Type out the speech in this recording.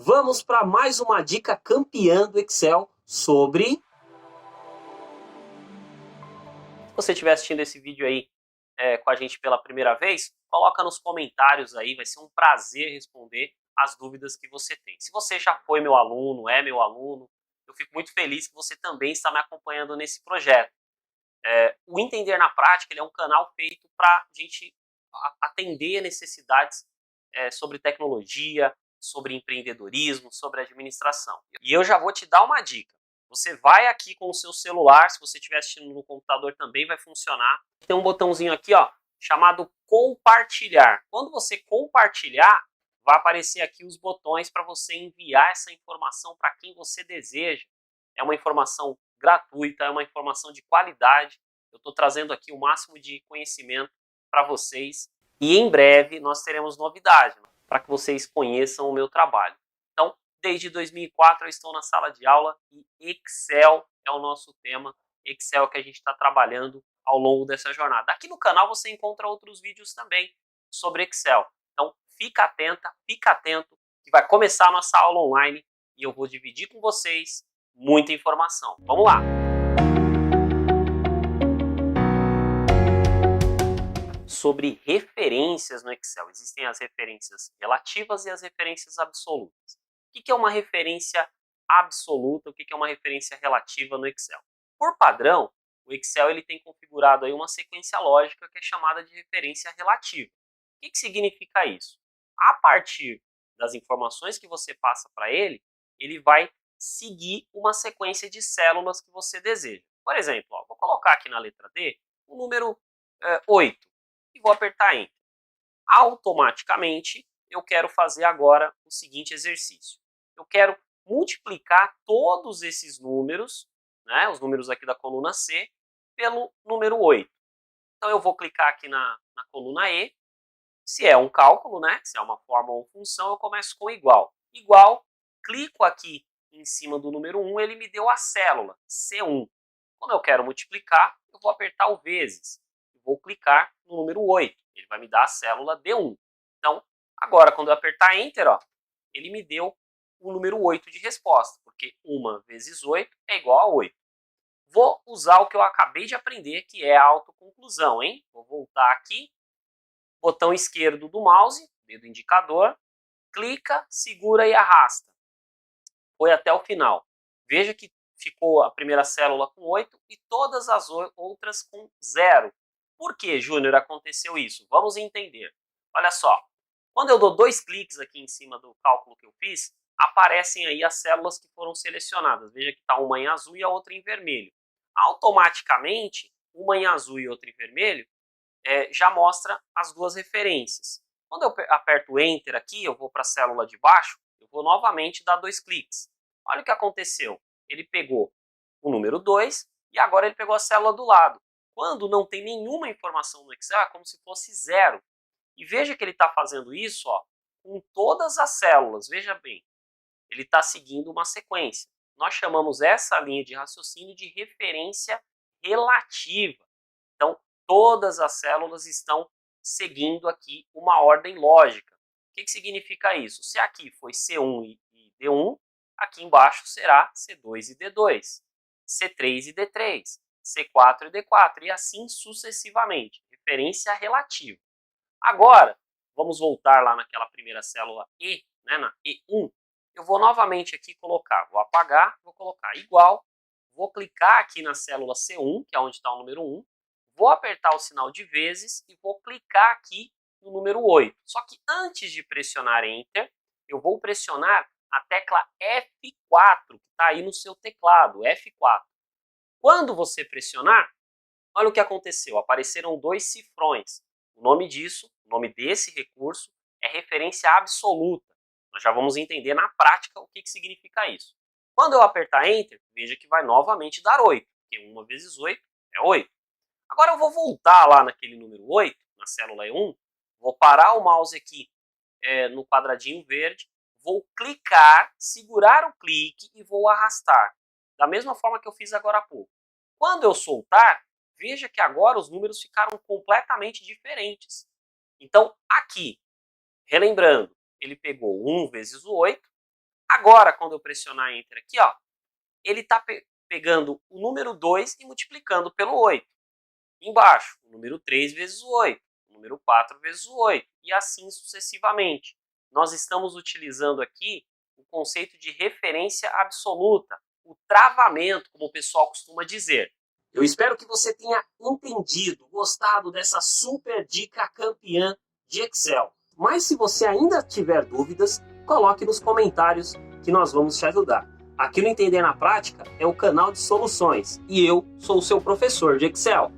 Vamos para mais uma dica campeã do Excel sobre... Se você estiver assistindo esse vídeo aí com a gente pela primeira vez, coloca nos comentários aí, vai ser um prazer responder as dúvidas que você tem. Se você já foi meu aluno, é meu aluno, eu fico muito feliz que você também está me acompanhando nesse projeto. O Entender na Prática ele é um canal feito para a gente atender necessidades sobre tecnologia, sobre empreendedorismo, sobre administração. E eu já vou te dar uma dica. Você vai aqui com o seu celular, se você estiver assistindo no computador também vai funcionar. Tem um botãozinho aqui, ó, chamado compartilhar. Quando você compartilhar, vai aparecer aqui os botões para você enviar essa informação para quem você deseja. É uma informação gratuita, é uma informação de qualidade. Eu estou trazendo aqui o máximo de conhecimento para vocês. E em breve nós teremos novidade, para que vocês conheçam o meu trabalho. Então, desde 2004 eu estou na sala de aula e Excel é o nosso tema. Excel que a gente está trabalhando ao longo dessa jornada. Aqui no canal você encontra outros vídeos também sobre Excel. Então, fica atento, que vai começar a nossa aula online e eu vou dividir com vocês muita informação. Vamos lá! Sobre referências no Excel. Existem as referências relativas e as referências absolutas. O que é uma referência absoluta? O que é uma referência relativa no Excel? Por padrão, o Excel ele tem configurado aí uma sequência lógica que é chamada de referência relativa. O que significa isso? A partir das informações que você passa para ele, ele vai seguir uma sequência de células que você deseja. Por exemplo, ó, vou colocar aqui na letra D o número 8 e vou apertar Enter. Automaticamente, eu quero fazer agora o seguinte exercício. Eu quero multiplicar todos esses números, né, os números aqui da coluna C, pelo número 8. Então eu vou clicar aqui na coluna E. Se é um cálculo, né, se é uma fórmula ou função, eu começo com igual. Igual, clico aqui em cima do número 1, ele me deu a célula, C1. Quando eu quero multiplicar, eu vou apertar o vezes. Vou clicar no número 8, ele vai me dar a célula D1. Então, agora quando eu apertar Enter, ó, ele me deu o número 8 de resposta, porque 1 vezes 8 é igual a 8. Vou usar o que eu acabei de aprender, que é a autoconclusão, hein? Vou voltar aqui, botão esquerdo do mouse, dedo indicador, clica, segura e arrasta. Foi até o final. Veja que ficou a primeira célula com 8 e todas as outras com 0. Por que, Júnior, aconteceu isso? Vamos entender. Olha só, quando eu dou 2 cliques aqui em cima do cálculo que eu fiz, aparecem aí as células que foram selecionadas. Veja que está uma em azul e a outra em vermelho. Automaticamente, uma em azul e outra em vermelho, já mostra as duas referências. Quando eu aperto Enter aqui, eu vou para a célula de baixo, eu vou novamente dar 2 cliques. Olha o que aconteceu. Ele pegou o número 2 e agora ele pegou a célula do lado. Quando não tem nenhuma informação no Excel, é como se fosse 0. E veja que ele está fazendo isso ó, com todas as células. Veja bem, ele está seguindo uma sequência. Nós chamamos essa linha de raciocínio de referência relativa. Então, todas as células estão seguindo aqui uma ordem lógica. O que significa isso? Se aqui foi C1 e D1, aqui embaixo será C2 e D2, C3 e D3, C4 e D4, e assim sucessivamente. Referência relativa. Agora, vamos voltar lá naquela primeira célula E, né, na E1. Eu vou novamente aqui colocar, vou apagar, vou colocar igual, vou clicar aqui na célula C1, que é onde está o número 1, vou apertar o sinal de vezes e vou clicar aqui no número 8. Só que antes de pressionar Enter, eu vou pressionar a tecla F4, que está aí no seu teclado, F4. Quando você pressionar, olha o que aconteceu, apareceram 2 cifrões. O nome disso, o nome desse recurso é referência absoluta. Nós já vamos entender na prática o que significa isso. Quando eu apertar Enter, veja que vai novamente dar 8, porque 1 vezes 8 é 8. Agora eu vou voltar lá naquele número 8, na célula E1, vou parar o mouse aqui no quadradinho verde, vou clicar, segurar o clique e vou arrastar, da mesma forma que eu fiz agora há pouco. Quando eu soltar, veja que agora os números ficaram completamente diferentes. Então, aqui, relembrando, ele pegou 1 vezes o 8, Agora, quando eu pressionar Enter aqui, ó, ele está pegando o número 2 e multiplicando pelo 8. Embaixo, o número 3 vezes o 8, o número 4 vezes o 8, e assim sucessivamente. Nós estamos utilizando aqui o conceito de referência absoluta, o travamento, como o pessoal costuma dizer. Eu espero que você tenha entendido, gostado dessa super dica campeã de Excel. Mas se você ainda tiver dúvidas, coloque nos comentários que nós vamos te ajudar. Aqui no Entender na Prática é o canal de soluções e eu sou o seu professor de Excel.